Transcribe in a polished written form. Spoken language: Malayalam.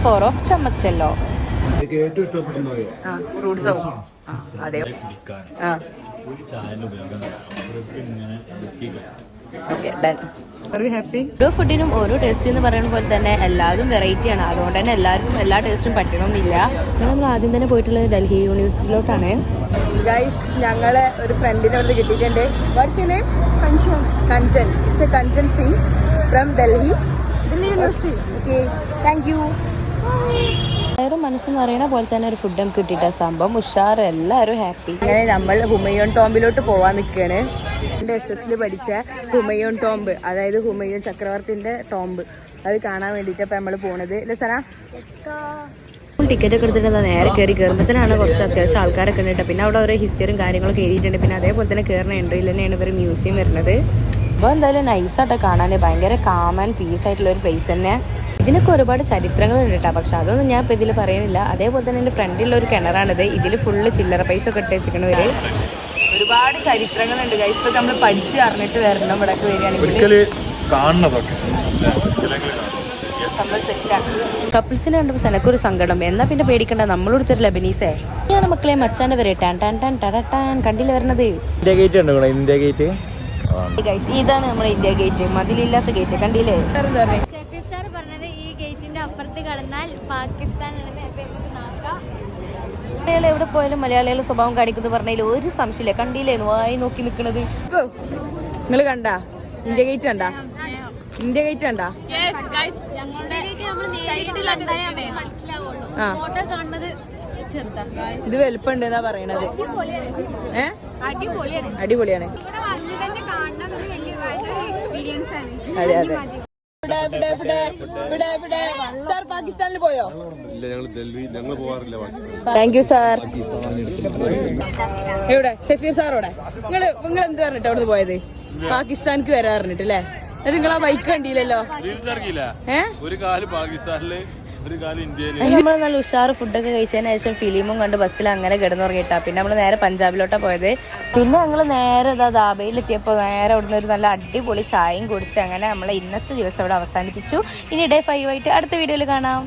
4 ഓഫ് ചമ്മച്ചല്ലോ. ഏറ്റവും ഇഷ്ടപ്പെടുന്നത് ഫ്രൂട്ട്സോ? അതെ. ഓരോ ഫുഡിനും ഓരോ ടേസ്റ്റ് എന്ന് പറയുന്ന പോലെ തന്നെ എല്ലാതും വെറൈറ്റി ആണ്. അതുകൊണ്ട് തന്നെ എല്ലാവർക്കും എല്ലാ ടേസ്റ്റും പറ്റണമെന്നില്ല. നമ്മൾ ആദ്യം തന്നെ പോയിട്ടുള്ളത് ഡൽഹി യൂണിവേഴ്സിറ്റിയിലോട്ടാണ്. ഗൈസ്, ഞങ്ങളെ ഒരു ഫ്രണ്ടിനെ അവിടെ കിട്ടിയിട്ടുണ്ട്. What's your name? Kanchan. Kanchan. It's A Kanchan Singh from Delhi university. Okay, thank you. എല്ലാവരും മനസ്സെന്ന് പറയുന്ന പോലെ തന്നെ ഒരു ഫുഡ് നമുക്ക് കിട്ടിയിട്ട സംഭവം ഉഷാർ, എല്ലാവരും ഹാപ്പി. അങ്ങനെ നമ്മൾ ഹുമയൂൺ ടോംബിലോട്ട് പോവാൻ നിൽക്കുകയാണ്. എൻ്റെ SS പഠിച്ച ഹുമയൂൺ ടോംബ്, അതായത് ഹുമയൂൺ ചക്രവർത്തിൻ്റെ ടോംബ്, അത് കാണാൻ വേണ്ടിയിട്ട് അപ്പോൾ നമ്മൾ പോണത്. അല്ലേ സന? ടിക്കറ്റ് ഒക്കെ എടുത്തിട്ട് നേരെ കയറുമ്പോഴത്തേനാണ് കുറച്ച് അത്യാവശ്യം ആൾക്കാരൊക്കെ ഉണ്ട്. പിന്നെ അവിടെ ഓരോ ഹിസ്റ്ററിയും കാര്യങ്ങളൊക്കെ എഴുതിയിട്ടുണ്ട്. പിന്നെ അതേപോലെ തന്നെ കയറുന്ന എൻട്രിയിൽ തന്നെയാണ് ഇവർ മ്യൂസിയം വരുന്നത്. അപ്പോൾ എന്തായാലും നൈസായിട്ട് കാണാൻ ഭയങ്കര കാം ആൻഡ് പീസ് ആയിട്ടുള്ള ഒരു പ്ലേസ് തന്നെ. ഇതിനൊക്കെ ഒരുപാട് ചരിത്രങ്ങളുണ്ട് കേട്ടോ, പക്ഷെ അതൊന്നും ഞാൻ ഇപ്പോൾ ഇതിൽ പറയുന്നില്ല. അതേപോലെ തന്നെ എൻ്റെ ഫ്രണ്ടിലുള്ള ഒരു കിണറാണിത്. ഇതിൽ ഫുള്ള് ചില്ലറ പൈസ ഒക്കെ ഇട്ട് വെച്ചിരിക്കണവർ. ഒരുപാട് ചരിത്രങ്ങളുണ്ട് ഗൈസ്. ഇതൊക്കെ നമ്മൾ പഠിച്ച് അറിഞ്ഞിട്ട് വരണം ഇവിടെയൊക്കെ വരികയാണെങ്കിൽ. കപ്പിൾസിനെ കണ്ടപ്പോൾ സെനക്കൊരു സങ്കടം. എന്നാ പിന്നെ പേടിക്കണ്ട, നമ്മളോടുത്തൊരു ലബനീസേ ആണ് മക്കളെ മച്ചാൻ്റെ വരെ ടാൻ ടാൻ ടാൻ ടടട്ടാൻ കണ്ടില്ല വരണത്. ഇന്ത്യ ഗേറ്റ് ഉണ്ടോ? ഇന്ത്യ ഗേറ്റ് ഗൈസ്, ഇതാണ് നമ്മുടെ ഇന്ത്യ ഗേറ്റ്, മതിലില്ലാത്ത ഗേറ്റ്. കണ്ടില്ലേ? അപ്പുറത്ത് കടന്നാൽ പാകിസ്ഥാൻ. മലയാളം എവിടെ പോയാലും മലയാളികളുടെ സ്വഭാവം കാണിക്കുന്നു പറഞ്ഞതിൽ ഒരു സംശയമില്ല. കണ്ടില്ലേ വായി നോക്കി നിൽക്കുന്നത്? നിങ്ങൾ കണ്ടാ ഇന്ത്യ ഗേറ്റ്? കണ്ടാ ഇന്ത്യ ഗേറ്റ്? കണ്ടാ? ഇത് വലുപ്പുണ്ട് എന്നാ പറയണത്. അടിപൊളിയാണ്. അതെ അതെ. സാർ പാകിസ്ഥാനിൽ പോയോ? ഞങ്ങൾ പോവാറില്ല. Thank you sir. എവിടെ ഷഫീർ സാറോടെ? നിങ്ങൾ എന്ത് പറഞ്ഞിട്ട് അവിടുന്ന് പോയത്? പാകിസ്ഥാനിക്ക് വരാൻ പറഞ്ഞിട്ടല്ലേ? എന്നിട്ട് നിങ്ങൾ ആ ബൈക്ക് കണ്ടില്ലല്ലോ. ഒരു കാല് പാകിസ്ഥാനില്, ഒരു കാല് ഇന്ത്യയില്. നമ്മൾ നല്ല ഉഷാറ് ഫുഡൊക്കെ കഴിച്ചതിന് ശേഷം ഫിലിമും കണ്ട് ബസ്സിൽ അങ്ങനെ കിടന്നുറങ്ങിയിട്ടാ. പിന്നെ നമ്മൾ നേരെ പഞ്ചാബിലോട്ടാണ് പോയത്. പിന്നെ ഞങ്ങൾ നേരെ ദാബയിലെത്തിയപ്പോൾ നേരെ അവിടുന്ന് ഒരു നല്ല അടിപൊളി ചായയും കുടിച്ച് അങ്ങനെ നമ്മളെ ഇന്നത്തെ ദിവസം അവിടെ അവസാനിപ്പിച്ചു. ഇനി ഡേ 5 ആയിട്ട് അടുത്ത വീഡിയോയിൽ കാണാം.